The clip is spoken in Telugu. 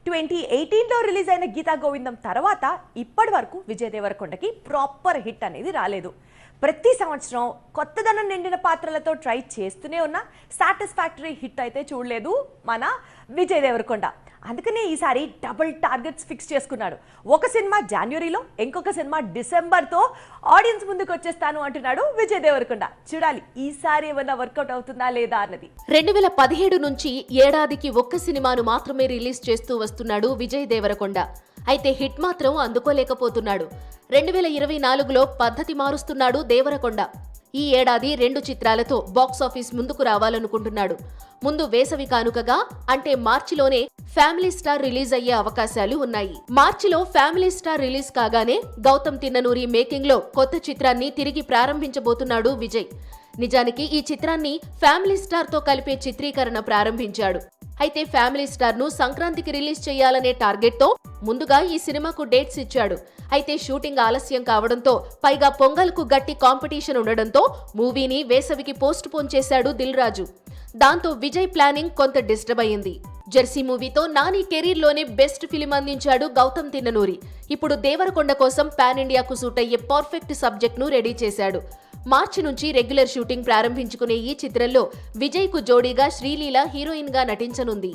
2018లో రిలీజ్ అయిన గీతా గోవిందం తర్వాత ఇప్పటి వరకు విజయ్ దేవరకొండకి ప్రాపర్ హిట్ అనేది రాలేదు. ప్రతి సంవత్సరం కొత్తదనం నిండిన పాత్రలతో ట్రై చేస్తూనే ఉన్న సాటిస్ఫాక్టరీ హిట్ అయితే చూడలేదు మన విజయ్ దేవరకొండ. అందుకనే ఈసారి డబుల్ టార్గెట్స్ ఫిక్స్ చేసుకున్నాడు. ఒక సినిమా జనవరిలో, ఇంకొక సినిమా డిసెంబర్తో ఆడియన్స్ ముందుకు వచ్చేస్తాను అంటున్నాడు విజయ్ దేవరకొండ. చూడాలి ఈసారి ఏమన్నా వర్కౌట్ అవుతుందా లేదా అన్నది. 2017 నుంచి ఏడాదికి ఒక్క సినిమాను మాత్రమే రిలీజ్ చేస్తూ వస్తున్నాడు విజయ్ దేవరకొండ. అయితే హిట్ మాత్రం అందుకోలేకపోతున్నాడు. 2024లో పద్ధతి మారుస్తున్నాడు దేవరకొండ. ఈ ఏడాది 2 చిత్రాలతో బాక్సాఫీస్ ముందుకు రావాలనుకుంటున్నాడు. ముందు వేసవి కానుకగా అంటే మార్చిలోనే ఫ్యామిలీ స్టార్ రిలీజ్ అయ్యే అవకాశాలు ఉన్నాయి. మార్చిలో ఫ్యామిలీ స్టార్ రిలీజ్ కాగానే గౌతమ్ తిన్ననూరి మేకింగ్ లో కొత్త చిత్రాన్ని తిరిగి ప్రారంభించబోతున్నాడు విజయ్. నిజానికి ఈ చిత్రాన్ని ఫ్యామిలీ స్టార్ తో కలిపే చిత్రీకరణ ప్రారంభించాడు. అయితే ఫ్యామిలీ స్టార్ ను సంక్రాంతికి రిలీజ్ చేయాలనే టార్గెట్ తో ముందుగా ఈ సినిమాకు డేట్స్ ఇచ్చాడు. అయితే షూటింగ్ ఆలస్యం కావడంతో, పైగా పొంగల్కు గట్టి కాంపిటీషన్ ఉండడంతో మూవీని వేసవికి పోస్ట్ పోన్ చేశాడు దిల్ రాజు. దాంతో విజయ్ ప్లానింగ్ కొంత డిస్టర్బ్ అయింది. జెర్సీ మూవీతో నాని కెరీర్ లోనే బెస్ట్ ఫిలిం అందించాడు గౌతమ్ తిన్ననూరి. ఇప్పుడు దేవరకొండ కోసం పాన్ ఇండియాకు సూట్ అయ్యే పర్ఫెక్ట్ సబ్జెక్ట్ ను రెడీ చేశాడు. మార్చి నుంచి రెగ్యులర్ షూటింగ్ ప్రారంభించుకునే ఈ చిత్రంలో విజయ్ కు జోడీగా శ్రీలీల హీరోయిన్ గా నటించనుంది.